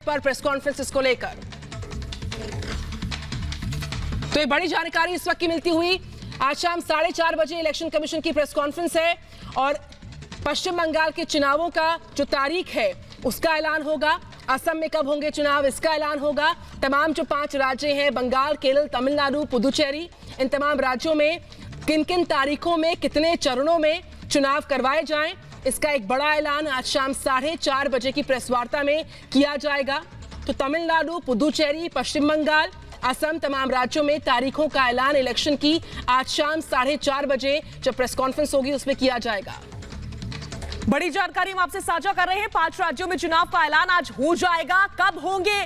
पर press conference को लेकर तो ये बड़ी जानकारी इस वक्त की मिलती हुई। आज शाम 4:30 बजे इलेक्शन कमीशन की प्रेस कॉन्फ्रेंस है और पश्चिम बंगाल के चुनावों का जो तारीख है उसका ऐलान होगा। असम में कब होंगे चुनाव इसका ऐलान होगा। तमाम जो 5 राज्य हैं बंगाल, केरल, तमिलनाडु, पुदुचेरी, इन तमाम राज्यों में किन किन तारीखों में कितने चरणों में चुनाव करवाए जाएं इसका एक बड़ा ऐलान आज शाम 4:30 बजे की प्रेस वार्ता में किया जाएगा। तो तमिलनाडु, पुदुचेरी, पश्चिम बंगाल, असम, तमाम राज्यों में तारीखों का ऐलान इलेक्शन की आज शाम 4:30 बजे जब प्रेस कॉन्फ्रेंस होगी उसमें किया जाएगा। बड़ी जानकारी हम आपसे साझा कर रहे हैं। 5 राज्यों में चुनाव का ऐलान आज हो जाएगा। कब होंगे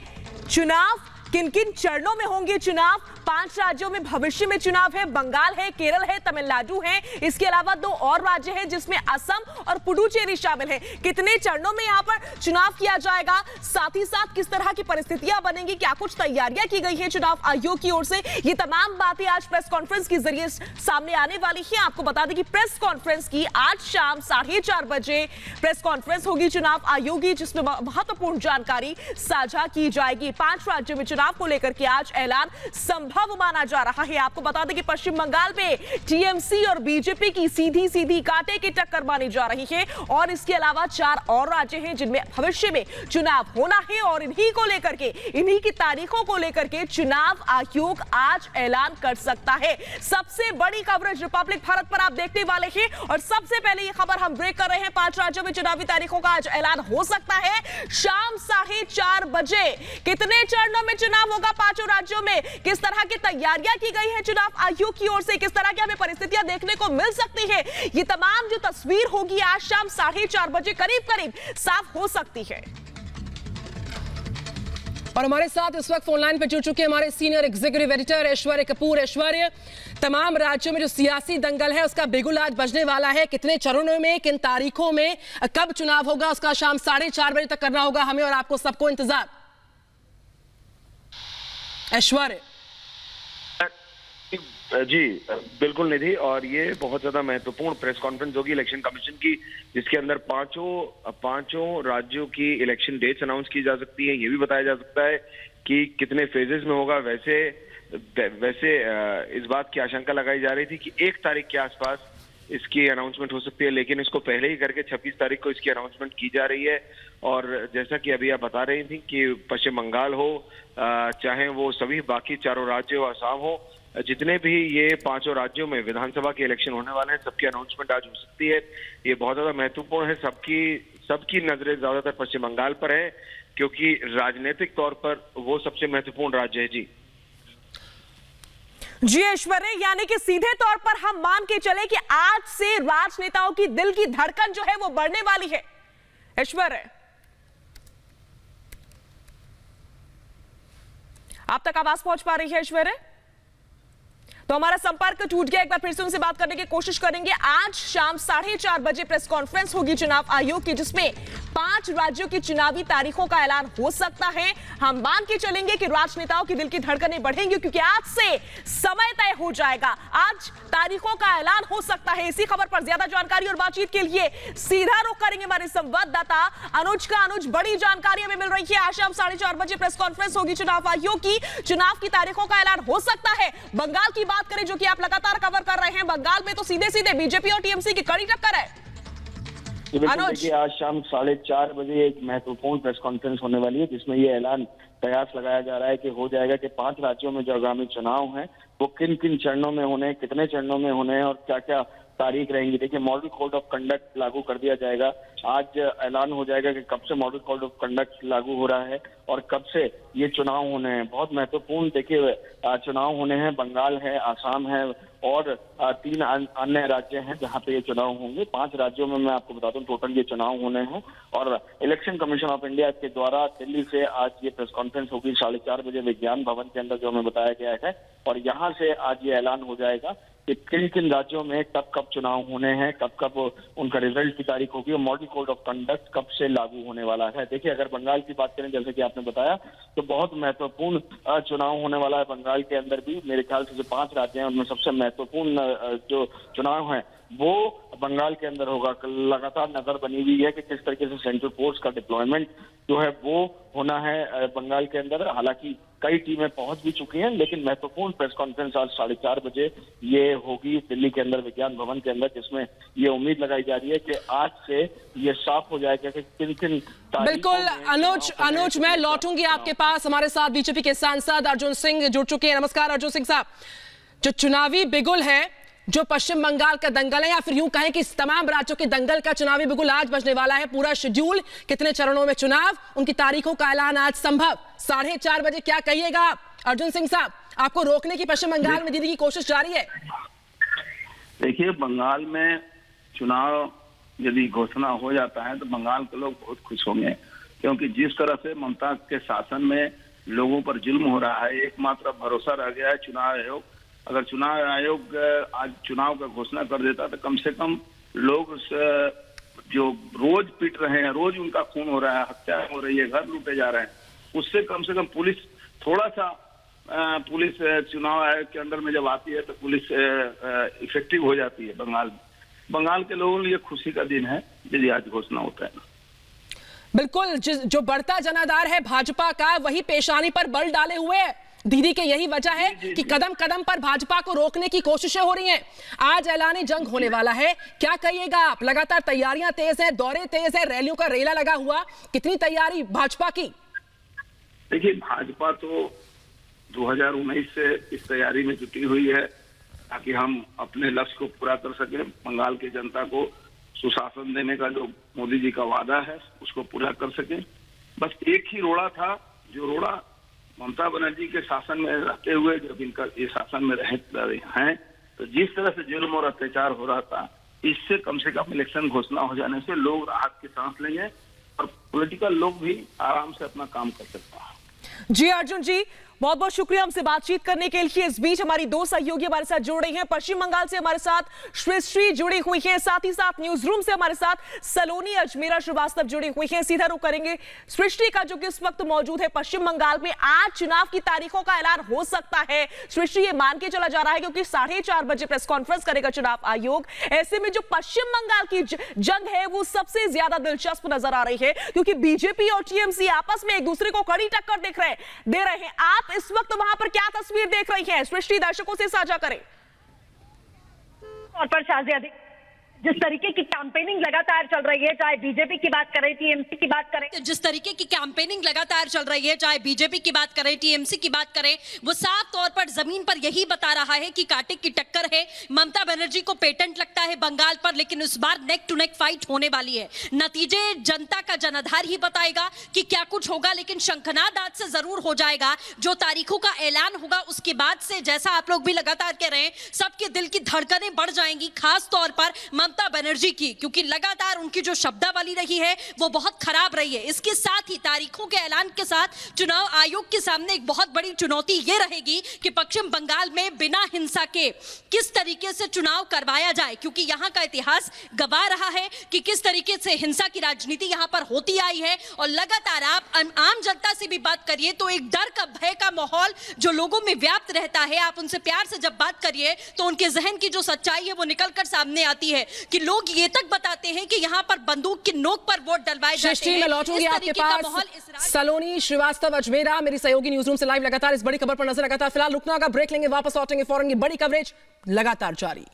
चुनाव, किन किन चरणों में होंगे चुनाव, 5 राज्यों में भविष्य में चुनाव है। बंगाल है, केरल है, तमिलनाडु है, इसके अलावा 2 और राज्य हैं जिसमें असम और पुडुचेरी शामिल है। कितने चरणों में यहां पर चुनाव किया जाएगा, साथ ही साथ किस तरह की परिस्थितियां बनेंगी, क्या कुछ तैयारियां की गई है चुनाव आयोग की ओर से, ये तमाम बातें आज प्रेस कॉन्फ्रेंस के जरिए सामने आने वाली है। आपको बता दें कि प्रेस कॉन्फ्रेंस की आज शाम 4:30 बजे प्रेस कॉन्फ्रेंस होगी चुनाव आयोग की, जिसमें महत्वपूर्ण जानकारी साझा की जाएगी। 5 राज्यों में चुनाव को लेकर के आज ऐलान संभव माना जा रहा है। आपको बता दें कि पश्चिम बंगाल में टीएमसी और बीजेपी की सीधी कांटे की टक्कर मानी जा रही है और इसके अलावा 4 और राज्य हैं जिनमें भविष्य में चुनाव होना है और इन्हीं को लेकर के, इन्हीं की तारीखों को लेकर के चुनाव आयोग आज ऐलान कर सकता है। सबसे बड़ी कवरेज रिपब्लिक भारत पर आप देखने वाले हैं और सबसे पहले ये खबर हम ब्रेक कर रहे हैं। 5 राज्यों में चुनावी तारीखों का आज ऐलान हो सकता है शाम 4:30 बजे। कितने चरणों में चुनाव होगा 5 राज्यों में, किस तरह की तैयारियां की गई है चुनाव आयोग की ओर से, किस तरह की हमें परिस्थितियां देखने को मिल सकती है, ये तमाम जो तस्वीर होगी आज शाम 4:30 बजे करीब साफ हो सकती है। और हमारे साथ इस वक्त फोन लाइन पर जुड़ चुके हमारे सीनियर एग्जीक्यूटिव एडिटर ऐश्वर्य कपूर। ऐश्वर्य, तमाम राज्यों में जो सियासी दंगल है उसका बिगुल आज बजने वाला है। कितने चरणों में, किन तारीखों में, कब चुनाव होगा उसका शाम 4:30 बजे तक करना होगा हमें और आपको सबको इंतजार। ऐश्वर्य जी बिल्कुल निधि, और ये बहुत ज्यादा महत्वपूर्ण प्रेस कॉन्फ्रेंस होगी इलेक्शन कमीशन की, जिसके अंदर पांचों राज्यों की इलेक्शन डेट्स अनाउंस की जा सकती है। ये भी बताया जा सकता है कि कितने फेजेस में होगा। वैसे इस बात की आशंका लगाई जा रही थी कि 1 तारीख के आसपास इसकी अनाउंसमेंट हो सकती है, लेकिन इसको पहले ही करके 26 तारीख को इसकी अनाउंसमेंट की जा रही है। और जैसा कि अभी आप बता रही थी कि पश्चिम बंगाल हो, चाहे वो सभी बाकी 4 राज्य हो, असम हो, जितने भी ये 5 राज्यों में विधानसभा के इलेक्शन होने वाले हैं, सबकी अनाउंसमेंट आज हो सकती है। ये बहुत ज्यादा महत्वपूर्ण है। सबकी नजरें ज्यादातर पश्चिम बंगाल पर है क्योंकि राजनीतिक तौर पर वो सबसे महत्वपूर्ण राज्य है। जी ऐश्वर्य, यानी कि सीधे तौर पर हम मान के चले कि आज से राजनेताओं की दिल की धड़कन जो है वो बढ़ने वाली है। ऐश्वर्य, आप तक आवाज पहुंच पा रही है ऐश्वर्य? तो हमारा संपर्क टूट गया, एक बार फिर से उनसे बात करने की कोशिश करेंगे। आज शाम 4:30 बजे प्रेस कॉन्फ्रेंस होगी चुनाव आयोग की, जिसमें 5 राज्यों की चुनावी तारीखों का ऐलान हो सकता है। हम मान के चलेंगे कि राजनेताओं की दिल की धड़कनें बढ़ेंगी क्योंकि आज से समय तय हो जाएगा, आज तारीखों का ऐलान हो सकता है। इसी खबर पर ज्यादा जानकारी और बातचीत के लिए सीधा रुख करेंगे हमारे संवाददाता अनुज का। अनुज, बड़ी जानकारी हमें मिल रही है। आज शाम 4:30 बजे प्रेस कॉन्फ्रेंस होगी चुनाव आयोग की, चुनाव की तारीखों का ऐलान हो सकता है। बंगाल की बात करें जो कि आप लगातार कवर कर रहे हैं, बंगाल में तो सीधे बीजेपी और टीएमसी की कड़ी टक्कर है। देखिए, आज शाम 4:30 बजे एक महत्वपूर्ण प्रेस कॉन्फ्रेंस होने वाली है जिसमें ये ऐलान कयास लगाया जा रहा है कि हो जाएगा कि 5 राज्यों में जो आगामी चुनाव हैं वो किन किन चरणों में होने, कितने चरणों में होने हैं और क्या क्या तारीख रहेंगी। देखिए, मॉडल कोड ऑफ कंडक्ट लागू कर दिया जाएगा। आज ऐलान हो जाएगा कि कब से मॉडल कोड ऑफ कंडक्ट लागू हो रहा है और कब से ये चुनाव होने हैं। बहुत महत्वपूर्ण देखिए चुनाव होने हैं। बंगाल है, आसाम है और 3 अन्य राज्य हैं जहां पे ये चुनाव होंगे। 5 राज्यों में मैं आपको बता दूं टोटल ये चुनाव होने हैं और इलेक्शन कमीशन ऑफ इंडिया के द्वारा दिल्ली से आज ये प्रेस कॉन्फ्रेंस होगी 4:30 बजे विज्ञान भवन के अंदर, जो हमें बताया गया है। और यहाँ से आज ये ऐलान हो जाएगा कि किन किन राज्यों में कब कब चुनाव होने हैं, कब कब उनका रिजल्ट की तारीख होगी और मॉडल कोड ऑफ कंडक्ट कब से लागू होने वाला है। देखिए, अगर बंगाल की बात करें जैसे कि आपने बताया तो बहुत महत्वपूर्ण चुनाव होने वाला है बंगाल के अंदर भी। मेरे ख्याल से जो 5 राज्य हैं उनमें सबसे महत्वपूर्ण जो चुनाव है वो बंगाल के अंदर होगा। लगातार नजर बनी हुई है कि किस तरीके से सेंट्रल फोर्स का डिप्लॉयमेंट जो है वो होना है बंगाल के अंदर। हालांकि कई टीमें पहुंच भी चुकी हैं, लेकिन महत्वपूर्ण प्रेस कॉन्फ्रेंस आज 4:30 बजे ये होगी दिल्ली के अंदर विज्ञान भवन के अंदर, जिसमें ये उम्मीद लगाई जा रही है कि आज से ये साफ हो जाएगा कि किन किन। बिल्कुल अनुज मैं लौटूंगी आपके पास। हमारे साथ बीजेपी के सांसद अर्जुन सिंह जुड़ चुके हैं। नमस्कार अर्जुन सिंह साहब, जो चुनावी बिगुल है, जो पश्चिम बंगाल का दंगल है, या फिर यूं कहें कि तमाम राज्यों के दंगल का चुनावी बिगुल आज बजने वाला है। पूरा शेड्यूल, कितने चरणों में चुनाव, उनकी तारीखों का ऐलान आज संभव। 4:30 बजे क्या कहिएगा आप अर्जुन सिंह साहब? आपको रोकने की पश्चिम बंगाल में दीदी की कोशिश जारी है। देखिए, बंगाल में चुनाव यदि घोषणा हो जाता है तो बंगाल के लोग बहुत खुश होंगे, क्योंकि जिस तरह से ममता के शासन में लोगों पर जुल्म हो रहा है, एकमात्र भरोसा रह गया है चुनाव आयोग। अगर चुनाव आयोग आज चुनाव का घोषणा कर देता तो कम से कम लोग जो रोज पिट रहे हैं, रोज उनका खून हो रहा है, हत्या हो रही है, घर लूटे जा रहे हैं, उससे कम से कम पुलिस थोड़ा सा पुलिस चुनाव आयोग के अंदर में जब आती है तो पुलिस इफेक्टिव हो जाती है बंगाल में। बंगाल के लोगों के लिए खुशी का दिन है यदि आज घोषणा होता है। बिल्कुल, जो बढ़ता जनाधार है भाजपा का, वही पेशानी पर बल डाले हुए है दीदी के। यही वजह है कि कदम कदम पर भाजपा को रोकने की कोशिशें हो रही हैं। आज ऐलान जंग होने वाला है, क्या कहिएगा आप? लगातार तैयारियां तेज हैं, दौरे तेज है, रैलियों का रेला लगा हुआ, कितनी तैयारी भाजपा की? देखिए, भाजपा तो 2019 से इस तैयारी में जुटी हुई है ताकि हम अपने लक्ष्य को पूरा कर सके। बंगाल की जनता को सुशासन देने का जो मोदी जी का वादा है उसको पूरा कर सके। बस एक ही रोड़ा था, जो रोड़ा ममता बनर्जी के शासन में रहते हुए जब इनका ये शासन में रहे हैं, तो जिस तरह से जुल्म और अत्याचार हो रहा था, इससे कम से कम इलेक्शन घोषणा हो जाने से लोग राहत की सांस लेंगे और पॉलिटिकल लोग भी आराम से अपना काम कर सकते हैं। जी अर्जुन जी, बहुत बहुत शुक्रिया हमसे बातचीत करने के लिए। इस बीच हमारी दो सहयोगी हमारे साथ जुड़ रही हैं। पश्चिम बंगाल से हमारे साथ सृष्टि जुड़ी हुई है, साथ ही साथ न्यूज रूम से हमारे साथ सलोनी अजमेरा श्रीवास्तव जुड़ी हुई हैं। सीधा रुख करेंगे सृष्टि का, जो कि इस वक्त मौजूद है पश्चिम बंगाल में। आज चुनाव की तारीखों का ऐलान हो सकता है, सृष्टि ये मान के चला जा रहा है, क्योंकि 4:30 बजे प्रेस कॉन्फ्रेंस करेगा चुनाव आयोग। ऐसे में जो पश्चिम बंगाल की जंग है वो सबसे ज्यादा दिलचस्प नजर आ रही है, क्योंकि बीजेपी और टीएमसी आपस में एक दूसरे को कड़ी टक्कर दे रहे हैं। आप इस वक्त वहां पर क्या तस्वीर देख रही हैं? सृष्टि दर्शकों से साझा करें। और पर शाजिया, जिस तरीके की कैंपेनिंग लगातार चल रही है, चाहे बीजेपी की बात करें, टीएमसी की बात करें, जिस तरीके की कैंपेनिंग लगातार चल रही है, चाहे बीजेपी की बात करें, टीएमसी की बात करें, वो साफ तौर पर जमीन पर यही बता रहा है कि कांटे की टक्कर है। ममता बनर्जी को पेटेंट लगता है बंगाल पर, लेकिन इस बार नेक टू नेक फाइट होने वाली है। नतीजे जनता का जनाधार ही बताएगा कि क्या कुछ होगा, लेकिन शंखनाद आज से जरूर हो जाएगा। जो तारीखों का ऐलान होगा उसके बाद से, जैसा आप लोग भी लगातार कह रहे हैं, सबके दिल की धड़कनें बढ़ जाएंगी, खास तौर पर ममता बनर्जी की, क्योंकि लगातार उनकी जो शब्दावली रही है वो बहुत खराब रही है। इसके साथ ही तारीखों के ऐलान के साथ चुनाव आयोग के सामने एक बहुत बड़ी चुनौती ये रहेगी कि पश्चिम बंगाल में बिना हिंसा के किस तरीके से चुनाव करवाया जाए, क्योंकि यहां का इतिहास गवाह रहा है कि किस तरीके से हिंसा की राजनीति यहां पर होती आई है। और लगातार आप आम जनता से भी बात करिए तो एक डर का, भय का माहौल जो लोगों में व्याप्त रहता है। आप उनसे प्यार से जब बात करिए तो उनके जहन की जो सच्चाई है वो निकलकर सामने आती है कि लोग ये तक बताते हैं कि यहाँ पर बंदूक की नोक पर वोट डलवाए जाते हैं। मैं लौटूंगी आपके पास। सलोनी श्रीवास्तव अजमेरा मेरी सहयोगी न्यूज रूम से लाइव लगातार इस बड़ी खबर पर नजर लगातार। फिलहाल रुकना होगा, ब्रेक लेंगे, वापस लौटेंगे फौरन। की बड़ी कवरेज लगातार जारी।